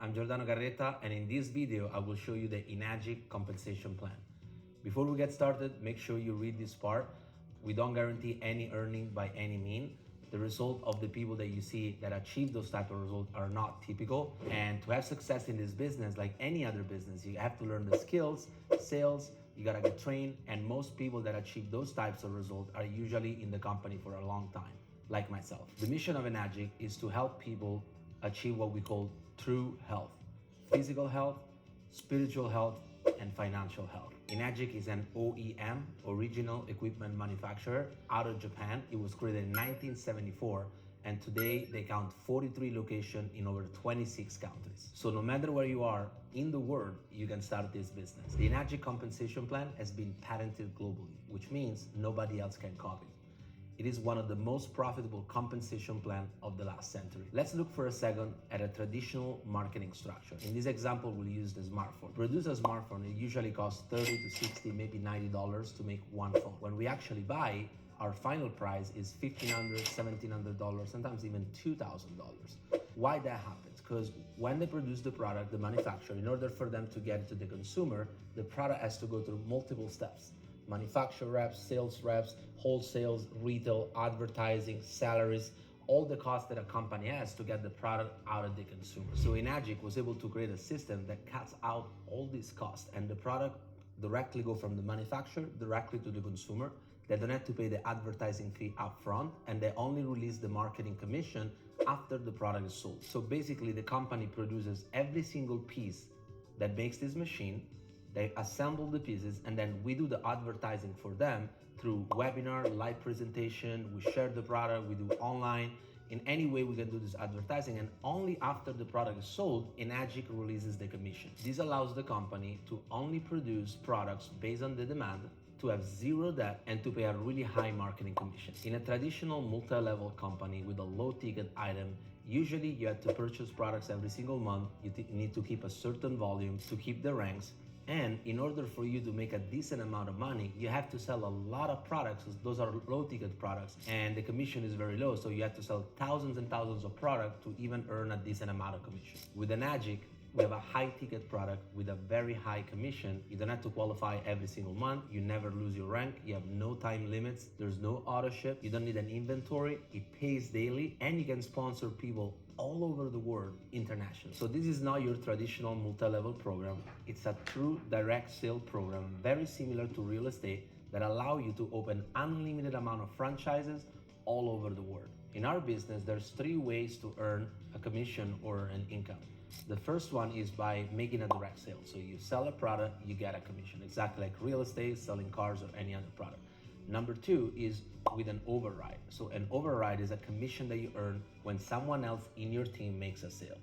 I'm Giordano and in this video I will show you the Enagic compensation plan. Before we get started, make sure you read this part. We don't guarantee any earning by any means. The result of the people that you see that achieve those type of results are not typical. And to have success in this business, like any other business, you have to learn the skills, sales, you gotta get trained, and most people that achieve those types of results are usually in the company for a long time, like myself. The mission of Enagic is to help people achieve what we call true health: physical health, spiritual health, and financial health. Enagic is an OEM, original equipment manufacturer, out of Japan. It was created in 1974, and today they count 43 locations in over 26 countries. So no matter where you are in the world, you can start this business. The Enagic compensation plan has been patented globally, which means nobody else can copy. It is one of the most profitable compensation plans of the last century. Let's look for a second at a traditional marketing structure. In this example, we'll use the smartphone. To produce a smartphone, it usually costs $30 to $60, maybe $90 to make one phone. When we actually buy, our final price is $1,500, $1,700, sometimes even $2,000. Why that happens? Because when they produce the product, the manufacturer, in order for them to get it to the consumer, the product has to go through multiple steps: manufacturer reps, sales reps, wholesales, retail, advertising, salaries, all the costs that a company has to get the product out of the consumer. So Enagic was able to create a system that cuts out all these costs, and the product directly go from the manufacturer directly to the consumer. They don't have to pay the advertising fee up front, and they only release the marketing commission after the product is sold. So basically the company produces every single piece that makes this machine. They assemble the pieces, and then we do the advertising for them through webinar, live presentation. We share the product, we do online. In any way we can do this advertising, and only after the product is sold, Enagic releases the commission. This allows the company to only produce products based on the demand, to have zero debt, and to pay a really high marketing commission. In a traditional multi-level company with a low ticket item, usually you have to purchase products every single month. You need to keep a certain volume to keep the ranks. And in order for you to make a decent amount of money, you have to sell a lot of products. Those are low ticket products, and the commission is very low. So you have to sell thousands and thousands of products to even earn a decent amount of commission. With Enagic, we have a high ticket product with a very high commission. You don't have to qualify every single month. You never lose your rank. You have no time limits. There's no auto ship. You don't need an inventory. It pays daily, and you can sponsor people all over the world internationally. So this is not your traditional multi-level program. It's a true direct sale program, very similar to real estate, that allow you to open unlimited amount of franchises all over the world. In our business, there's three ways to earn a commission or an income. The first one is by making a direct sale. So you sell a product, you get a commission, exactly like real estate, selling cars, or any other product. Number two is with an override. So an override is a commission that you earn when someone else in your team makes a sale.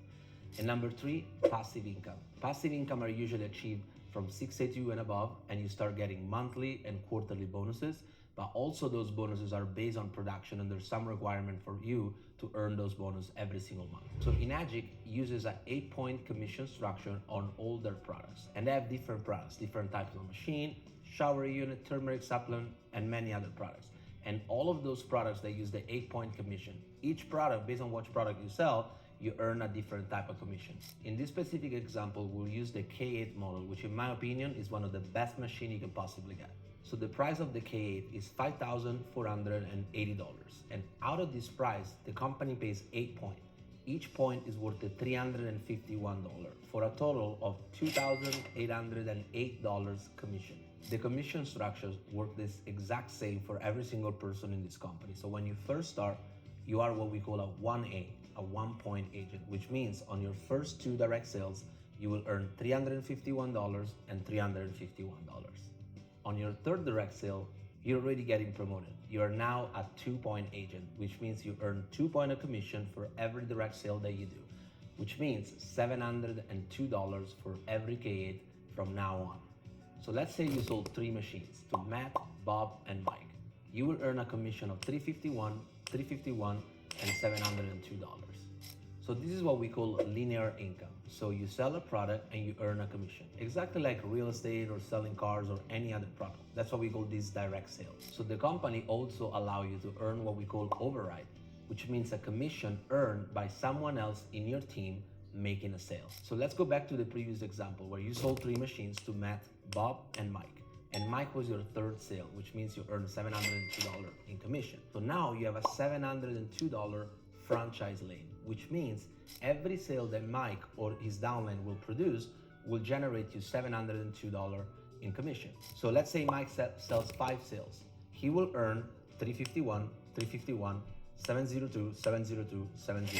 And number three, passive income. Passive income are usually achieved from 682 and above, and you start getting monthly and quarterly bonuses. But also those bonuses are based on production, and there's some requirement for you to earn those bonuses every single month. So Enagic uses an 8-point commission structure on all their products, and they have different products, different types of machine, shower unit, turmeric supplement, and many other products. And all of those products, they use the 8-point commission. Each product, based on which product you sell, you earn a different type of commission. In this specific example, we'll use the K8 model, which in my opinion is one of the best machines you can possibly get. So the price of the K8 is $5,480. And out of this price, the company pays 8 points. Each point is worth $351 for a total of $2,808 commission. The commission structures work this exact same for every single person in this company. So when you first start, you are what we call a 1A, a 1-point agent, which means on your first 2 direct sales, you will earn $351 and $351. On your 3rd direct sale, you're already getting promoted. You are now a 2-point agent, which means you earn 2 points of commission for every direct sale that you do, which means $702 for every K8 from now on. So let's say you sold 3 machines to Matt, Bob, and Mike. You will earn a commission of $351, $351, and $702. So this is what we call linear income. So you sell a product and you earn a commission, exactly like real estate or selling cars or any other product. That's what we call this direct sales. So the company also allow you to earn what we call override, which means a commission earned by someone else in your team making a sale. So let's go back to the previous example where you sold 3 machines to Matt, Bob, and Mike. And Mike was your third sale, which means you earned $702 in commission. So now you have a $702 franchise lane, which means every sale that Mike or his downline will produce will generate you $702 in commission. So let's say Mike sells 5 sales. He will earn 351, 351, 702, 702, 702.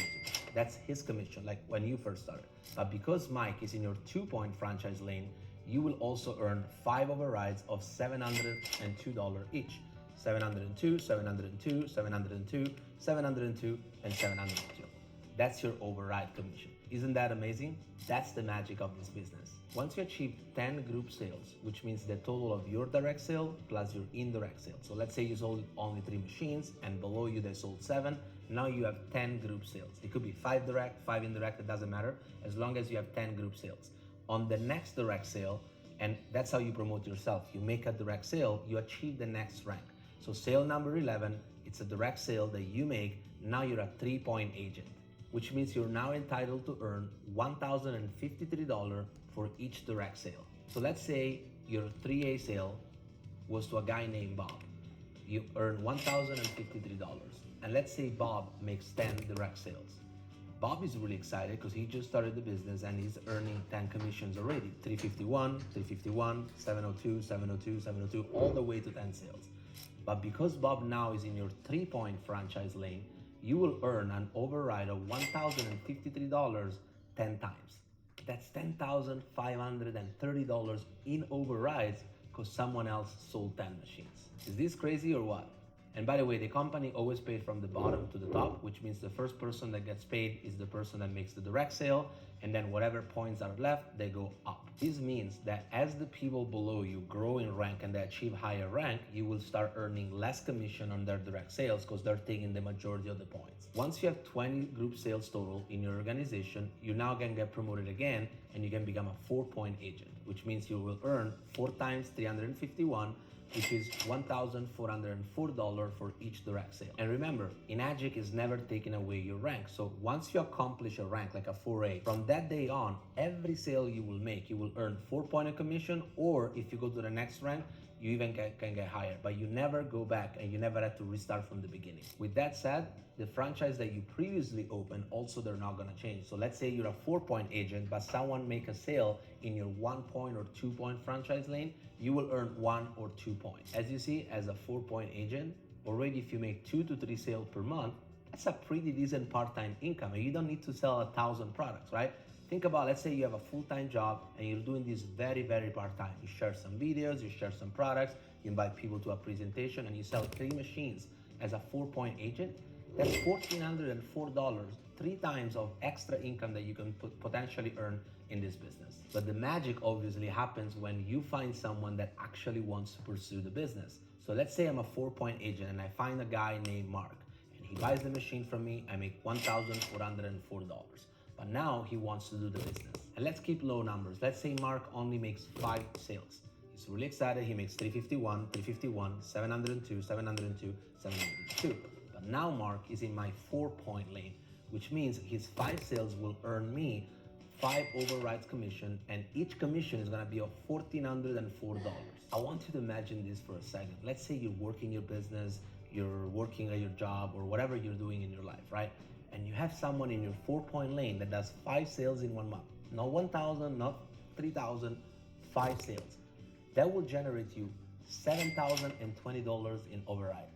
That's his commission, like when you first started. But because Mike is in your 2-point franchise lane, you will also earn 5 overrides of $702 each. 702, 702, 702, 702, and 702. That's your override commission. Isn't that amazing? That's the magic of this business. Once you achieve 10 group sales, which means the total of your direct sale plus your indirect sale. So let's say you sold only 3 machines and below you they sold 7. Now you have 10 group sales. It could be 5 direct, 5 indirect, it doesn't matter, as long as you have 10 group sales. On the next direct sale, and that's how you promote yourself. You make a direct sale, you achieve the next rank. So sale number 11, it's a direct sale that you make. Now you're a 3-point agent, which means you're now entitled to earn $1,053 for each direct sale. So let's say your 3A sale was to a guy named Bob. You earn $1,053. And let's say Bob makes 10 direct sales. Bob is really excited because he just started the business and he's earning 10 commissions already. 351, 351, 702, 702, 702, all the way to 10 sales. But because Bob now is in your 3-point franchise lane, you will earn an override of $1,053 10 times. That's $10,530 in overrides because someone else sold 10 machines. Is this crazy or what? And by the way, the company always pays from the bottom to the top, which means the first person that gets paid is the person that makes the direct sale, and then whatever points are left, they go up. This means that as the people below you grow in rank and they achieve higher rank, you will start earning less commission on their direct sales because they're taking the majority of the points. Once you have 20 group sales total in your organization, you now can get promoted again and you can become a 4-point agent, which means you will earn 4 times 351, which is $1,404 for each direct sale. And remember, Enagic is never taking away your rank. So once you accomplish a rank like a 4A, from that day on, every sale you will make, you will earn 4-point commission, or if you go to the next rank, you even can get higher, but you never go back and you never have to restart from the beginning. With that said, the franchise that you previously opened, also they're not gonna change. So let's say you're a 4-point agent, but someone make a sale in your 1-point or 2-point franchise lane, you will earn 1 or 2 points. As you see, as a 4-point agent, already if you make 2 to 3 sales per month, that's a pretty decent part-time income, and you don't need to sell 1,000 products, right? Think about, let's say you have a full-time job and you're doing this very, very part-time. You share some videos, you share some products, you invite people to a presentation, and you sell 3 machines as a 4-point agent. That's $1,404, 3 times of extra income that you can potentially earn in this business. But the magic obviously happens when you find someone that actually wants to pursue the business. So let's say I'm a 4-point agent and I find a guy named Mark, and he buys the machine from me. I make $1,404. But now he wants to do the business. And let's keep low numbers. Let's say Mark only makes 5 sales. He's really excited. He makes 351, 351, 702, 702, 702. But now Mark is in my 4-point lane, which means his 5 sales will earn me 5 overrides commission, and each commission is gonna be of $1,404. I want you to imagine this for a second. Let's say you're working your business, you're working at your job, or whatever you're doing in your life, right? And you have someone in your 4-point lane that does 5 sales in 1 month. Not 1,000, not 3,000, 5 sales. That will generate you $7,020 in override.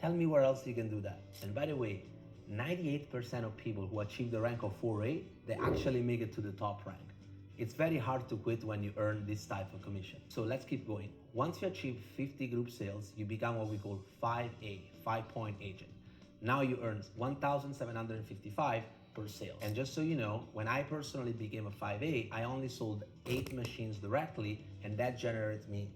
Tell me where else you can do that. And by the way, 98% of people who achieve the rank of 4A, they actually make it to the top rank. It's very hard to quit when you earn this type of commission. So let's keep going. Once you achieve 50 group sales, you become what we call 5A, 5-point agent. Now you earn $1,755 per sale. And just so you know, when I personally became a 5A, I only sold 8 machines directly, and that generated me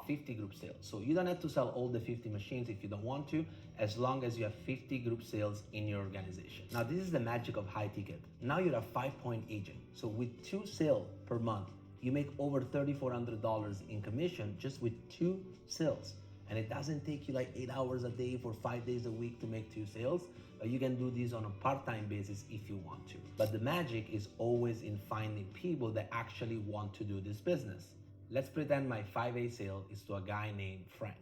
50 group sales. So you don't have to sell all the 50 machines if you don't want to, as long as you have 50 group sales in your organization. Now this is the magic of high ticket. Now you're a 5-point agent. So with 2 sales per month, you make over $3,400 in commission just with 2 sales. And it doesn't take you like 8 hours a day for 5 days a week to make 2 sales. but you can do this on a part-time basis if you want to. But the magic is always in finding people that actually want to do this business. Let's pretend my 5A sale is to a guy named Frank.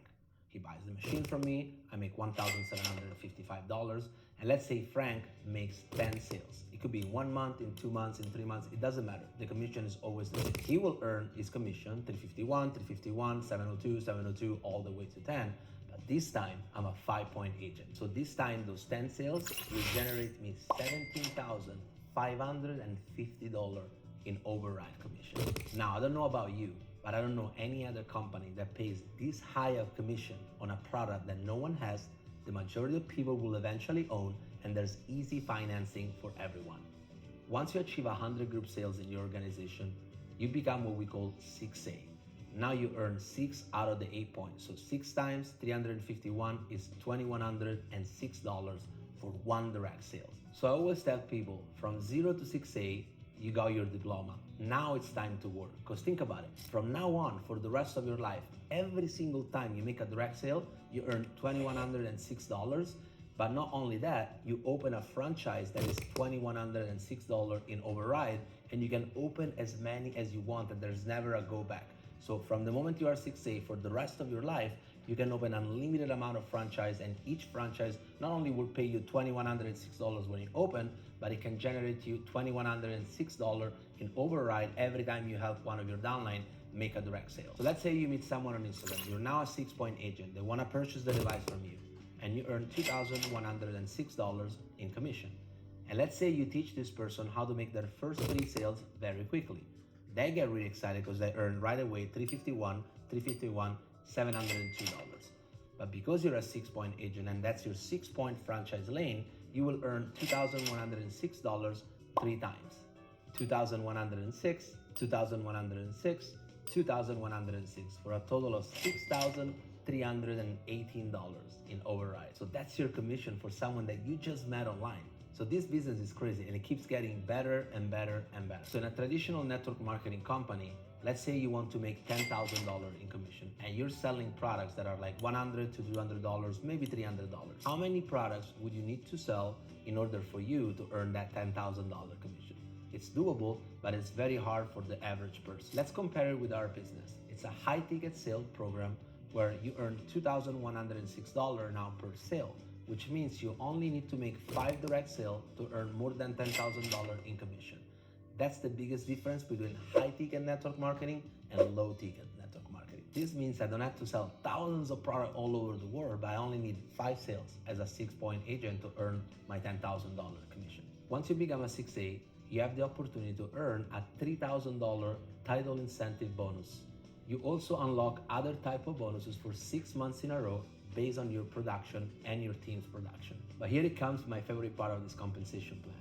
He buys the machine from me, I make $1,755, and let's say Frank makes 10 sales. It could be in 1 month, in 2 months, in 3 months, it doesn't matter. The commission is always the same. He will earn his commission, 351, 351, 702, 702, all the way to 10. But this time, I'm a 5-point agent. So this time, those 10 sales will generate me $17,550 in override commission. Now, I don't know about you, but I don't know any other company that pays this high of commission on a product that no one has, the majority of people will eventually own, and there's easy financing for everyone. Once you achieve 100 group sales in your organization, you become what we call 6A. Now you earn 6 out of the 8 points. So 6 times 351 is $2,106 for one direct sales. So I always tell people from 0 to 6A, you got your diploma. Now it's time to work. Because think about it, from now on, for the rest of your life, every single time you make a direct sale, you earn $2,106. But not only that, you open a franchise that is $2,106 in override, and you can open as many as you want, and there's never a go back. So from the moment you are 6A, for the rest of your life, you can open an unlimited amount of franchise, and each franchise not only will pay you $2,106 when you open, but it can generate you $2,106 in override every time you help one of your downline make a direct sale. So let's say you meet someone on Instagram, you're now a 6-point agent, they wanna purchase the device from you, and you earn $2,106 in commission. And let's say you teach this person how to make their first 3 sales very quickly. They get really excited because they earn right away $351, $702. But because you're a 6-point agent and that's your 6-point franchise lane, you will earn $2,106 3 times. 2,106, 2,106, 2,106 for a total of $6,318 in override. So that's your commission for someone that you just met online. So this business is crazy and it keeps getting better and better and better. So in a traditional network marketing company, let's say you want to make $10,000 in commission and you're selling products that are like $100 to $200, maybe $300. How many products would you need to sell in order for you to earn that $10,000 commission? It's doable, but it's very hard for the average person. Let's compare it with our business. It's a high ticket sales program where you earn $2,106 now per sale, which means you only need to make 5 direct sales to earn more than $10,000 in commission. That's the biggest difference between high ticket network marketing and low ticket network marketing. This means I don't have to sell thousands of products all over the world, but I only need 5 sales as a 6-point agent to earn my $10,000 commission. Once you become a 6A, you have the opportunity to earn a $3,000 title incentive bonus. You also unlock other type of bonuses for 6 months in a row based on your production and your team's production. But here it comes my favorite part of this compensation plan.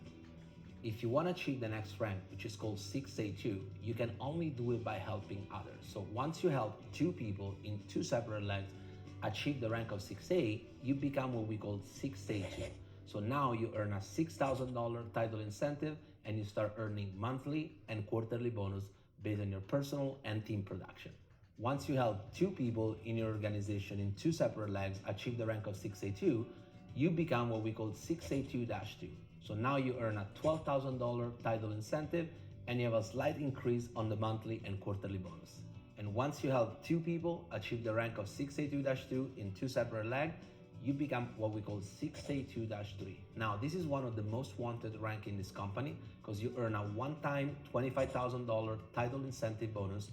If you want to achieve the next rank, which is called 6A2, you can only do it by helping others. So once you help 2 people in 2 separate legs achieve the rank of 6A, you become what we call 6A2. So now you earn a $6,000 title incentive and you start earning monthly and quarterly bonus based on your personal and team production. Once you help 2 people in your organization in 2 separate legs achieve the rank of 6A2, you become what we call 6A2-2. So now you earn a $12,000 title incentive and you have a slight increase on the monthly and quarterly bonus. And once you help 2 people achieve the rank of 6A2-2 in 2 separate legs, you become what we call 6A2-3. Now, this is one of the most wanted rank in this company because you earn a one-time $25,000 title incentive bonus.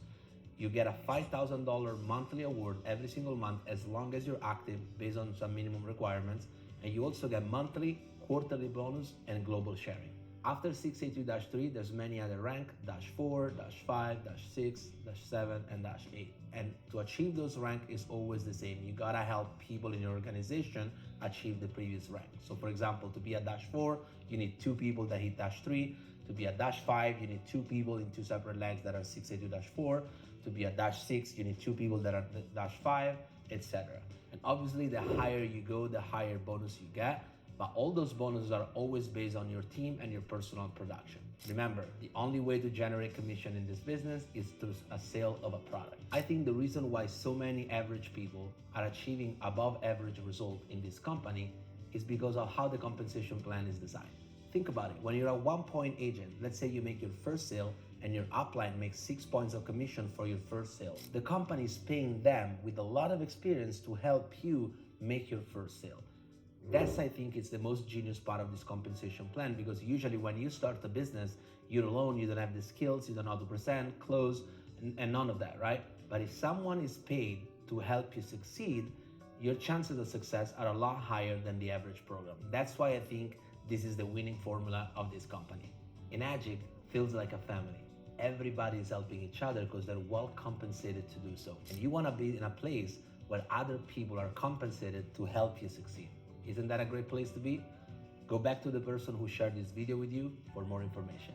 You get a $5,000 monthly award every single month as long as you're active based on some minimum requirements. And you also get monthly, quarterly bonus, and global sharing. After 6A2-3, there's many other rank, -4, -5, -6, -7, and -8. And to achieve those rank is always the same. You gotta help people in your organization achieve the previous rank. So for example, to be a -4, you need 2 people that hit -3. To be a -5, you need 2 people in 2 separate legs that are 6A2-4. To be a -6, you need 2 people that are -5, etc. And obviously, the higher you go, the higher bonus you get. But all those bonuses are always based on your team and your personal production. Remember, the only way to generate commission in this business is through a sale of a product. I think the reason why so many average people are achieving above average result in this company is because of how the compensation plan is designed. Think about it. When you're a 1-point agent, let's say you make your first sale and your upline makes 6 points of commission for your first sale. The company is paying them with a lot of experience to help you make your first sale. That's, I think, is the most genius part of this compensation plan, because usually when you start a business, you're alone, you don't have the skills, you don't know how to present, close, and none of that, right? But if someone is paid to help you succeed, your chances of success are a lot higher than the average program. That's why I think this is the winning formula of this company. Enagic feels like a family. Everybody is helping each other because they're well compensated to do so. And you want to be in a place where other people are compensated to help you succeed. Isn't that a great place to be? Go back to the person who shared this video with you for more information.